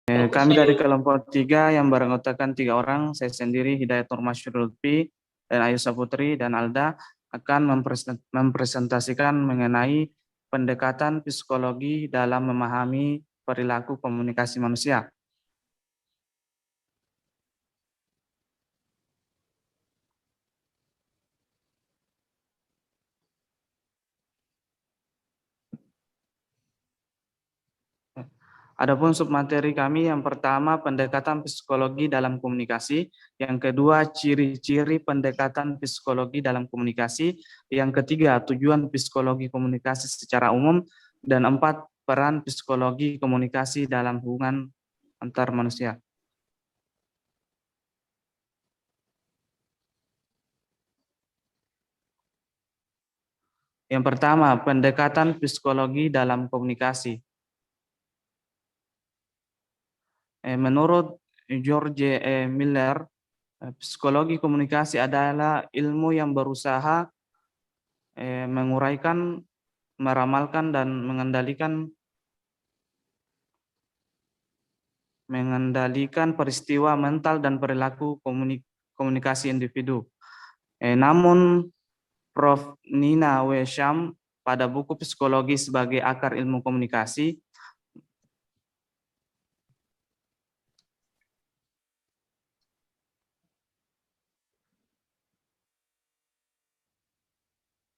Kami dari kelompok 3 yang beranggotakan 3 orang, saya sendiri Hidayat Nur Masyurul Lutfi dan Ayu Saputri dan Alda akan mempresentasikan mengenai pendekatan psikologi dalam memahami perilaku komunikasi manusia. Adapun submateri kami yang pertama pendekatan psikologi dalam komunikasi, yang kedua ciri-ciri pendekatan psikologi dalam komunikasi, yang ketiga tujuan psikologi komunikasi secara umum, dan 4 peran psikologi komunikasi dalam hubungan antar manusia. Yang pertama, pendekatan psikologi dalam komunikasi. Menurut George Miller, psikologi komunikasi adalah ilmu yang berusaha menguraikan, meramalkan, dan mengendalikan peristiwa mental dan perilaku komunikasi individu. Namun Prof. Nina Wesham pada buku Psikologi sebagai Akar Ilmu Komunikasi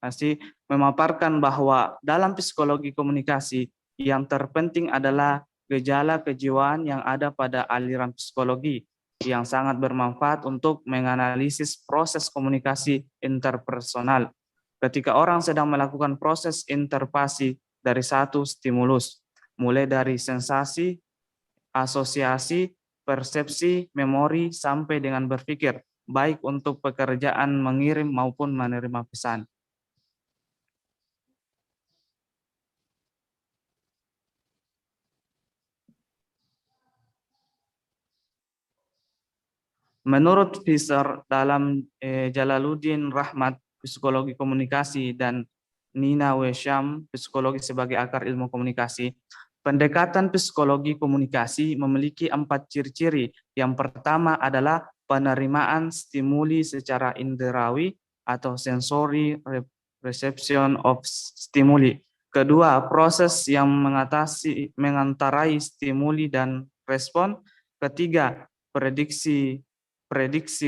masih memaparkan bahwa dalam psikologi komunikasi yang terpenting adalah gejala kejiwaan yang ada pada aliran psikologi yang sangat bermanfaat untuk menganalisis proses komunikasi interpersonal. Ketika orang sedang melakukan proses interpasi dari satu stimulus, mulai dari sensasi, asosiasi, persepsi, memori, sampai dengan berpikir, baik untuk pekerjaan mengirim maupun menerima pesan. Menurut Fisher dalam Jalaluddin Rahmat, Psikologi Komunikasi, dan Nina Wesham, Psikologi sebagai Akar Ilmu Komunikasi, pendekatan psikologi komunikasi memiliki 4 ciri-ciri. Yang pertama adalah penerimaan stimuli secara inderawi atau sensory reception of stimuli. Kedua, proses yang mengantarai stimuli dan respon. Ketiga, prediksi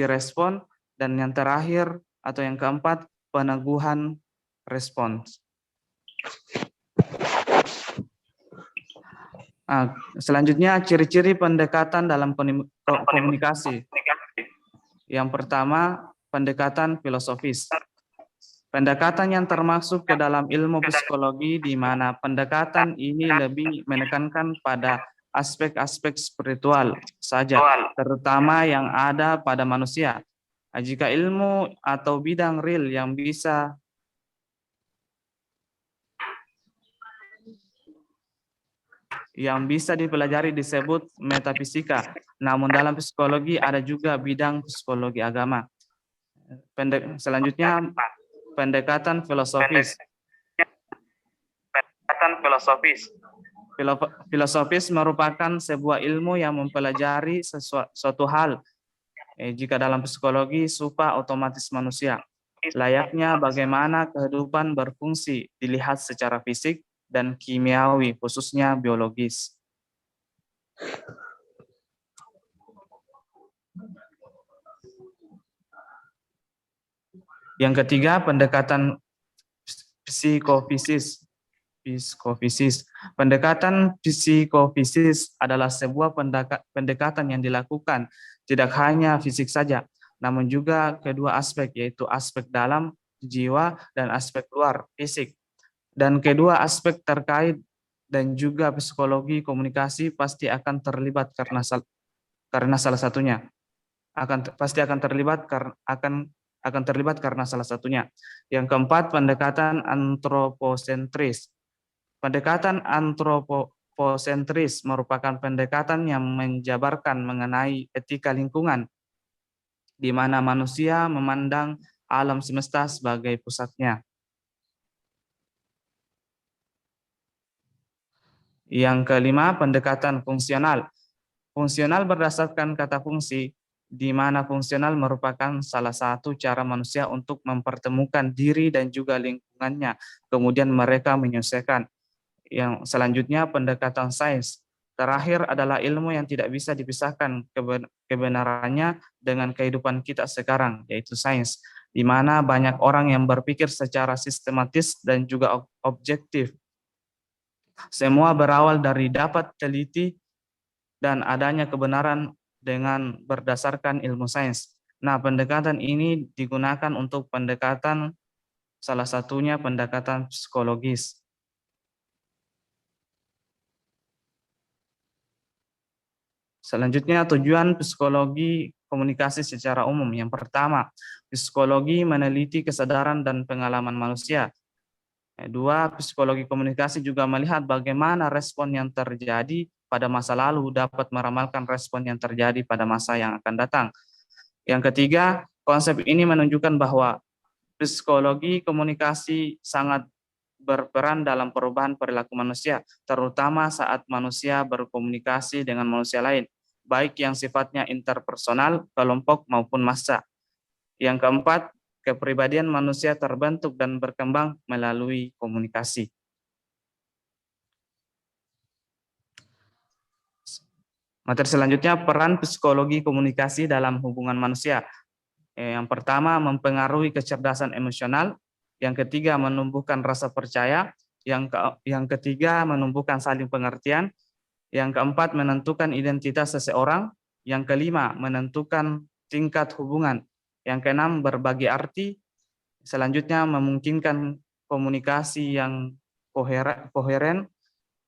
respon, dan yang terakhir atau yang keempat peneguhan respons. Selanjutnya ciri-ciri pendekatan dalam komunikasi. Yang pertama, pendekatan filosofis. Pendekatan yang termasuk ke dalam ilmu psikologi di mana pendekatan ini lebih menekankan pada aspek-aspek spiritual saja, terutama yang ada pada manusia. Jika ilmu atau bidang real yang bisa dipelajari disebut metafisika. Namun dalam psikologi ada juga bidang psikologi agama. Selanjutnya pendekatan filosofis. Filosofis merupakan sebuah ilmu yang mempelajari suatu hal. Jika dalam psikologi supaya otomatis manusia, layaknya bagaimana kehidupan berfungsi dilihat secara fisik dan kimiawi, khususnya biologis. Yang ketiga, pendekatan psikofisis. Pendekatan psikofisis adalah sebuah pendekatan yang dilakukan tidak hanya fisik saja, namun juga kedua aspek, yaitu aspek dalam jiwa dan aspek luar fisik. Dan kedua aspek terkait dan juga psikologi komunikasi pasti akan terlibat karena salah satunya. Akan terlibat karena salah satunya. Yang keempat, pendekatan antroposentris. Pendekatan antroposentris merupakan pendekatan yang menjabarkan mengenai etika lingkungan, di mana manusia memandang alam semesta sebagai pusatnya. Yang kelima, pendekatan fungsional. Fungsional berdasarkan kata fungsi, di mana fungsional merupakan salah satu cara manusia untuk mempertemukan diri dan juga lingkungannya. Kemudian mereka menyelesaikan. Yang selanjutnya pendekatan sains. Terakhir adalah ilmu yang tidak bisa dipisahkan kebenarannya dengan kehidupan kita sekarang, yaitu sains, di mana banyak orang yang berpikir secara sistematis dan juga objektif. Semua berawal dari dapat teliti dan adanya kebenaran dengan berdasarkan ilmu sains. Nah, pendekatan ini digunakan untuk pendekatan, salah satunya pendekatan psikologis. Selanjutnya, tujuan psikologi komunikasi secara umum. Yang pertama, psikologi meneliti kesadaran dan pengalaman manusia. Dua, psikologi komunikasi juga melihat bagaimana respon yang terjadi pada masa lalu dapat meramalkan respon yang terjadi pada masa yang akan datang. Yang ketiga, konsep ini menunjukkan bahwa psikologi komunikasi sangat berperan dalam perubahan perilaku manusia, terutama saat manusia berkomunikasi dengan manusia lain, baik yang sifatnya interpersonal, kelompok, maupun massa. Yang keempat, kepribadian manusia terbentuk dan berkembang melalui komunikasi. Materi selanjutnya, peran psikologi komunikasi dalam hubungan manusia. Yang pertama, mempengaruhi kecerdasan emosional. Yang ketiga, menumbuhkan rasa percaya. Yang ketiga, menumbuhkan saling pengertian. Yang keempat, menentukan identitas seseorang. Yang kelima, menentukan tingkat hubungan. Yang keenam, berbagi arti. Selanjutnya, memungkinkan komunikasi yang koheren.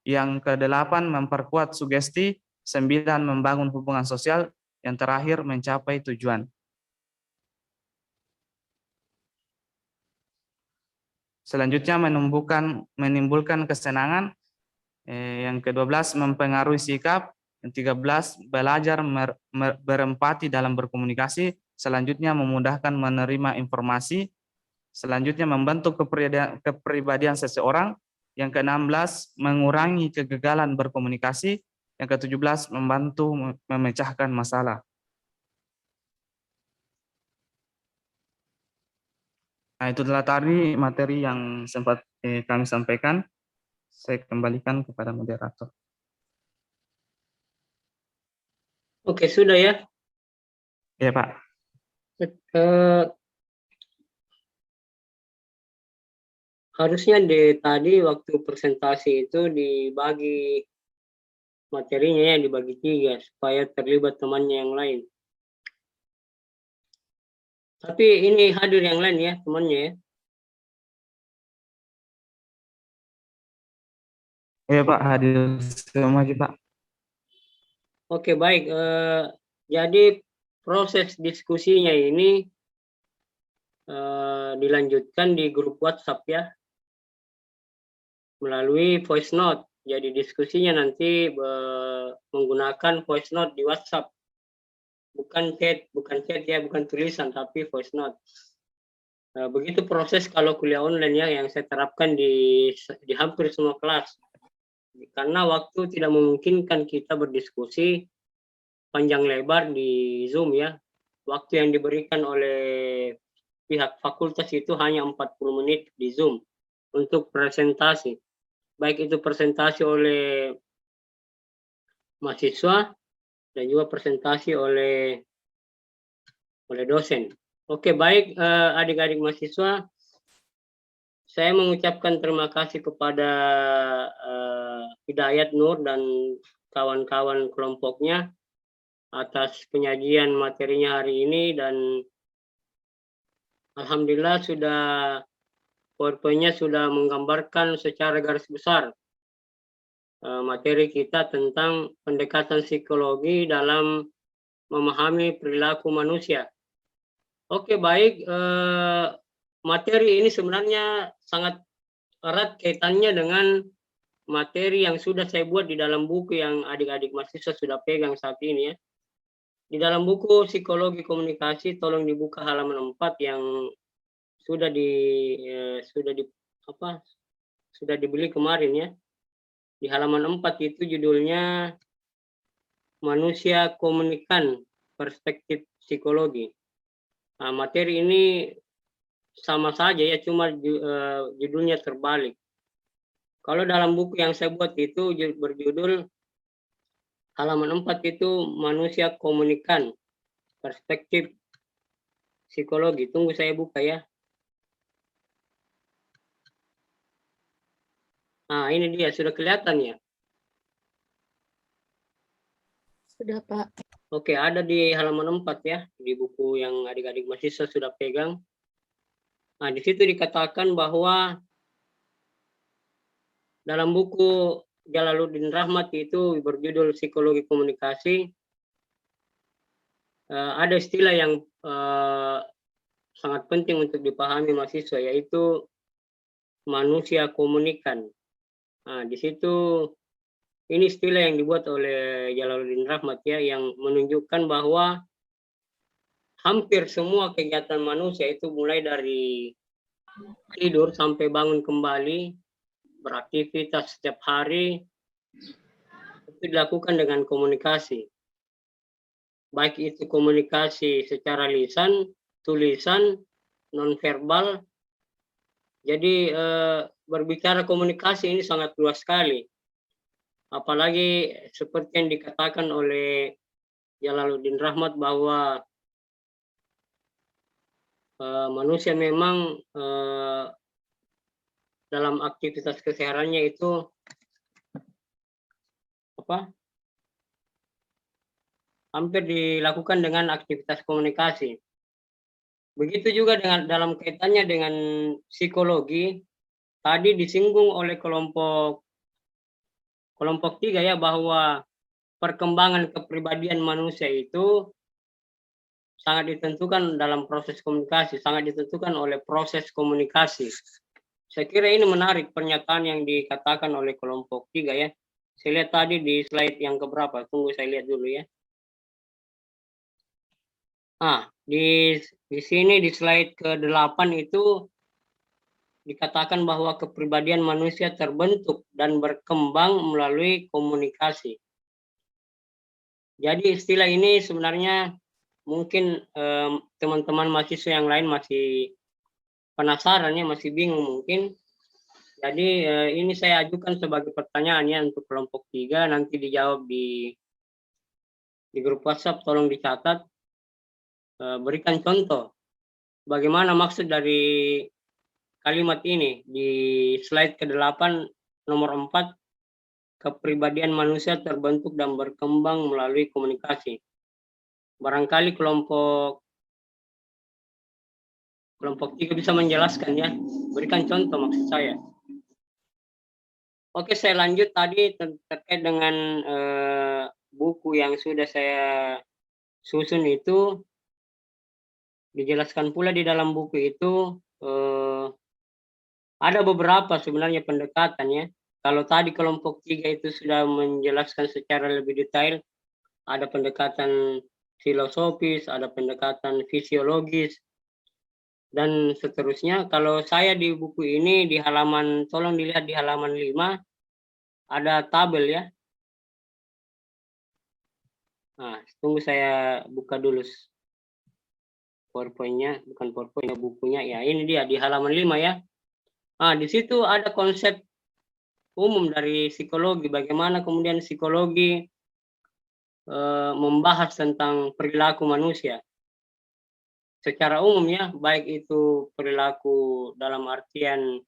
Yang kedelapan, memperkuat sugesti. 9, membangun hubungan sosial. Yang terakhir, mencapai tujuan. Selanjutnya, menimbulkan kesenangan. Yang ke-12, mempengaruhi sikap. Yang 13, belajar berempati dalam berkomunikasi. Selanjutnya, memudahkan menerima informasi. Selanjutnya, membentuk kepribadian seseorang. Yang ke-16, mengurangi kegagalan berkomunikasi. Yang ke-17, membantu memecahkan masalah. Nah, itu adalah tadi materi yang sempat kami sampaikan. Saya kembalikan kepada moderator. Oke, sudah ya? Ya, Pak. Harusnya tadi waktu presentasi itu dibagi materinya ya, dibagi 3 supaya terlibat temannya yang lain. Tapi ini hadir yang lain ya, temannya ya. Iya, Pak, hadir semua, Pak. Oke, baik. Jadi proses diskusinya ini dilanjutkan di grup WhatsApp ya, melalui voice note. Jadi diskusinya nanti menggunakan voice note di WhatsApp. Bukan chat ya, bukan tulisan, tapi voice note. Begitu proses kalau kuliah online ya, yang saya terapkan di hampir semua kelas. Karena waktu tidak memungkinkan kita berdiskusi panjang lebar di Zoom ya. Waktu yang diberikan oleh pihak fakultas itu hanya 40 menit di Zoom untuk presentasi. Baik itu presentasi oleh mahasiswa dan juga presentasi oleh dosen. Oke, baik adik-adik mahasiswa, saya mengucapkan terima kasih kepada Hidayat Nur dan kawan-kawan kelompoknya atas penyajian materinya hari ini, dan alhamdulillah sudah PowerPoint-nya sudah menggambarkan secara garis besar materi kita tentang pendekatan psikologi dalam memahami perilaku manusia. Oke, baik. Materi ini sebenarnya sangat erat kaitannya dengan materi yang sudah saya buat di dalam buku yang adik-adik mahasiswa sudah pegang saat ini ya. Di dalam buku Psikologi Komunikasi, tolong dibuka halaman 4 yang sudah dibeli kemarin ya. Di halaman 4 itu judulnya manusia komunikan perspektif psikologi. Nah, materi ini sama saja ya, cuma judulnya terbalik. Kalau dalam buku yang saya buat itu berjudul halaman 4 itu manusia komunikan perspektif psikologi. Tunggu saya buka ya. Nah, ini dia, sudah kelihatan ya? Sudah, Pak. Oke, ada di halaman 4 ya, di buku yang adik-adik mahasiswa sudah pegang. Nah, di situ dikatakan bahwa dalam buku Jalaluddin Rahmat itu berjudul Psikologi Komunikasi, ada istilah yang sangat penting untuk dipahami mahasiswa, yaitu manusia komunikan. Nah, di situ ini istilah yang dibuat oleh Jalaluddin Rahmat ya, yang menunjukkan bahwa hampir semua kegiatan manusia itu mulai dari tidur sampai bangun kembali, beraktivitas setiap hari, itu dilakukan dengan komunikasi. Baik itu komunikasi secara lisan, tulisan, nonverbal. Jadi berbicara komunikasi ini sangat luas sekali. Apalagi seperti yang dikatakan oleh Jalaluddin Rahmat bahwa manusia memang dalam aktivitas kesehariannya itu hampir dilakukan dengan aktivitas komunikasi. Begitu juga dengan dalam kaitannya dengan psikologi, tadi disinggung oleh kelompok 3 ya, bahwa perkembangan kepribadian manusia itu sangat ditentukan dalam proses komunikasi, sangat ditentukan oleh proses komunikasi. Saya kira ini menarik pernyataan yang dikatakan oleh kelompok 3 ya. Saya lihat tadi di slide yang keberapa, tunggu saya lihat dulu ya. Di sini di slide ke-8 itu dikatakan bahwa kepribadian manusia terbentuk dan berkembang melalui komunikasi. Jadi istilah ini sebenarnya mungkin teman-teman mahasiswa yang lain masih penasaran ya, masih bingung mungkin. Jadi ini saya ajukan sebagai pertanyaan ya untuk kelompok 3, nanti dijawab di grup WhatsApp, tolong dicatat. Berikan contoh bagaimana maksud dari kalimat ini di slide ke-8 nomor 4, kepribadian manusia terbentuk dan berkembang melalui komunikasi. Barangkali kelompok 3 bisa menjelaskan ya, berikan contoh maksud saya. Oke, saya lanjut tadi terkait dengan buku yang sudah saya susun itu. Dijelaskan pula di dalam buku itu ada beberapa sebenarnya pendekatannya. Kalau tadi kelompok 3 itu sudah menjelaskan secara lebih detail, ada pendekatan filosofis, ada pendekatan fisiologis, dan seterusnya. Kalau saya di buku ini di halaman, tolong dilihat di halaman 5, ada tabel ya. Nah, tunggu saya buka dulu PowerPoint-nya, bukan PowerPoint, bukunya ya. Ini dia di halaman 5 ya. Di situ ada konsep umum dari psikologi, bagaimana kemudian psikologi membahas tentang perilaku manusia. Secara umum ya, baik itu perilaku dalam artian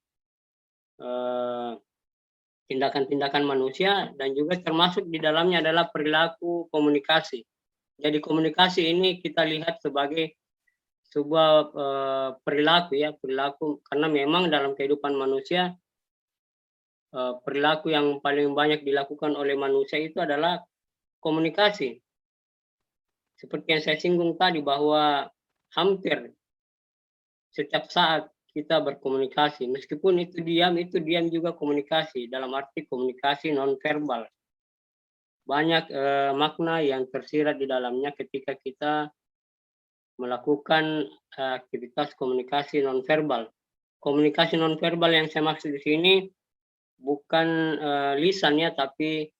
tindakan-tindakan manusia, dan juga termasuk di dalamnya adalah perilaku komunikasi. Jadi komunikasi ini kita lihat sebagai sebuah perilaku ya, perilaku, karena memang dalam kehidupan manusia perilaku yang paling banyak dilakukan oleh manusia itu adalah komunikasi. Seperti yang saya singgung tadi bahwa hampir setiap saat kita berkomunikasi, meskipun itu diam juga komunikasi, dalam arti komunikasi nonverbal. Banyak makna yang tersirat di dalamnya ketika kita melakukan aktivitas komunikasi nonverbal. Komunikasi nonverbal yang saya maksud di sini bukan lisan ya, tapi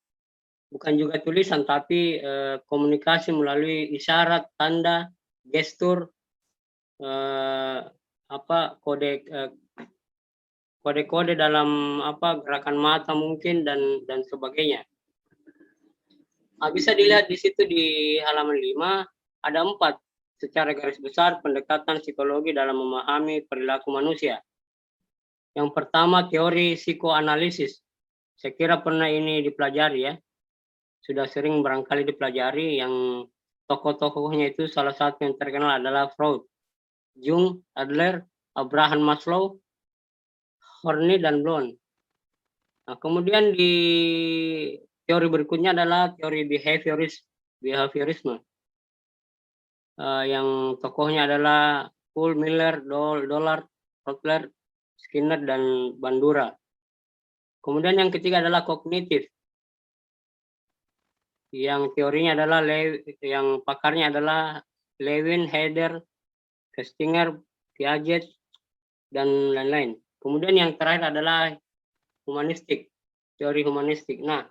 bukan juga tulisan, tapi komunikasi melalui isyarat, tanda, gestur, kode-kode dalam gerakan mata mungkin dan sebagainya. Bisa dilihat di situ di halaman 5 ada 4 secara garis besar pendekatan psikologi dalam memahami perilaku manusia. Yang pertama, teori psikoanalisis. Saya kira pernah ini dipelajari ya. Sudah sering barangkali dipelajari. Yang tokoh-tokohnya itu salah satu yang terkenal adalah Freud, Jung, Adler, Abraham Maslow, Horney, dan Bloom. Nah, kemudian di teori berikutnya adalah teori behaviorisme. Yang tokohnya adalah Poole, Miller, Dollard, Kotler, Skinner, dan Bandura. Kemudian yang ketiga adalah kognitif. Yang teorinya adalah yang pakarnya adalah Lewin, Heider, Festinger, Piaget, dan lain-lain. Kemudian yang terakhir adalah humanistik, teori humanistik. Nah,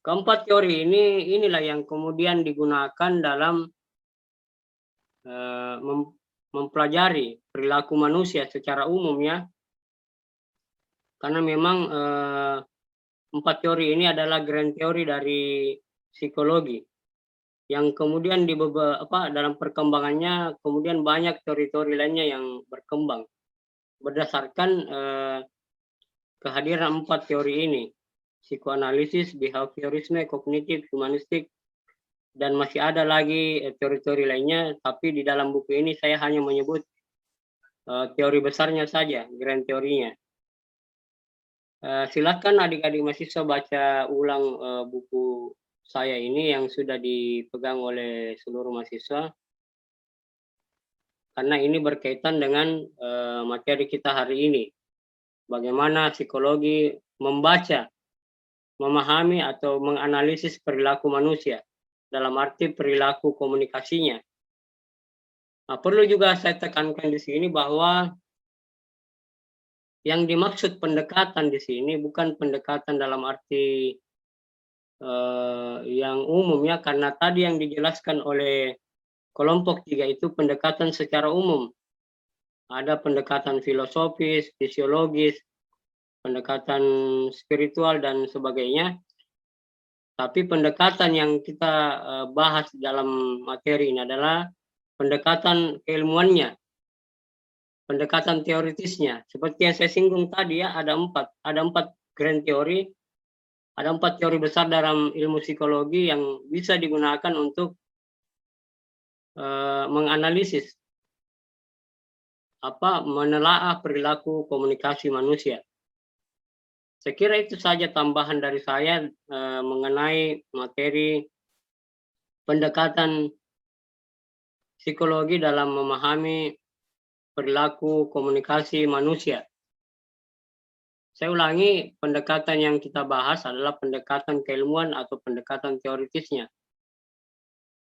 keempat teori inilah yang kemudian digunakan dalam mempelajari perilaku manusia secara umum ya. Karena memang 4 teori ini adalah grand teori dari psikologi yang kemudian dalam perkembangannya kemudian banyak teori-teori lainnya yang berkembang berdasarkan kehadiran 4 teori ini: psikoanalisis, behaviorisme, kognitif, humanistik, dan masih ada lagi teori-teori lainnya, tapi di dalam buku ini saya hanya menyebut teori besarnya saja, grand teorinya. Silakan adik-adik mahasiswa baca ulang buku saya ini yang sudah dipegang oleh seluruh mahasiswa, karena ini berkaitan dengan materi kita hari ini. Bagaimana psikologi membaca, memahami atau menganalisis perilaku manusia dalam arti perilaku komunikasinya. Nah, perlu juga saya tekankan di sini bahwa yang dimaksud pendekatan di sini bukan pendekatan dalam arti yang umum ya, karena tadi yang dijelaskan oleh kelompok 3 itu pendekatan secara umum. Ada pendekatan filosofis, fisiologis, pendekatan spiritual, dan sebagainya. Tapi pendekatan yang kita bahas dalam materi ini adalah pendekatan keilmuannya, pendekatan teoritisnya. Seperti yang saya singgung tadi ya, ada 4 grand teori, ada 4 teori besar dalam ilmu psikologi yang bisa digunakan untuk menganalisis menelaah perilaku komunikasi manusia. Saya kira itu saja tambahan dari saya mengenai materi pendekatan psikologi dalam memahami perilaku komunikasi manusia. Saya ulangi, pendekatan yang kita bahas adalah pendekatan keilmuan atau pendekatan teoritisnya.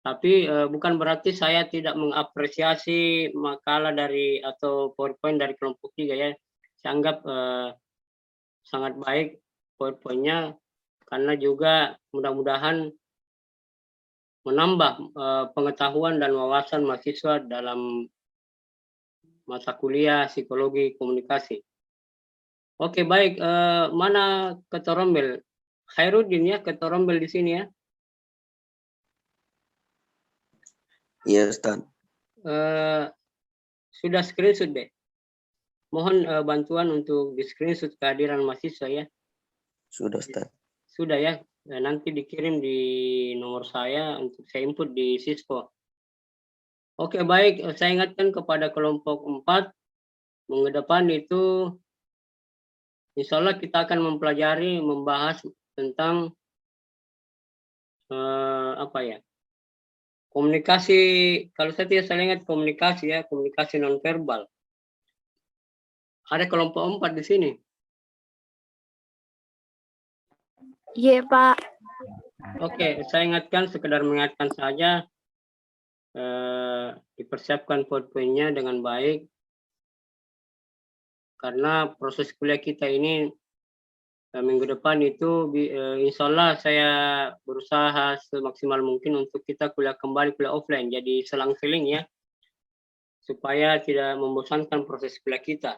Tapi bukan berarti saya tidak mengapresiasi makalah atau PowerPoint dari kelompok 3 ya. Saya anggap sangat baik PowerPoint-nya, karena juga mudah-mudahan menambah pengetahuan dan wawasan mahasiswa dalam mata kuliah psikologi komunikasi. Oke, baik. Mana Ketua Rombel? Khairuddin ya, Ketua Rombel di sini ya. Iya, Ustaz. Sudah screenshot deh. Mohon bantuan untuk di screenshot kehadiran mahasiswa ya. Sudah, Ustaz. Sudah ya. Nanti dikirim di nomor saya untuk saya input di Sispo. Oke, baik. Saya ingatkan kepada kelompok 4, minggu depan itu insya Allah kita akan membahas tentang komunikasi. Kalau saya tidak salah ingat komunikasi ya, komunikasi nonverbal. Ada kelompok 4 di sini. Iya, Pak. Oke, saya ingatkan, sekedar mengingatkan saja, dipersiapkan PowerPoint-nya dengan baik, karena proses kuliah kita ini minggu depan itu insya Allah saya berusaha semaksimal mungkin untuk kita kuliah offline, jadi selang-seling ya, supaya tidak membosankan proses kuliah kita.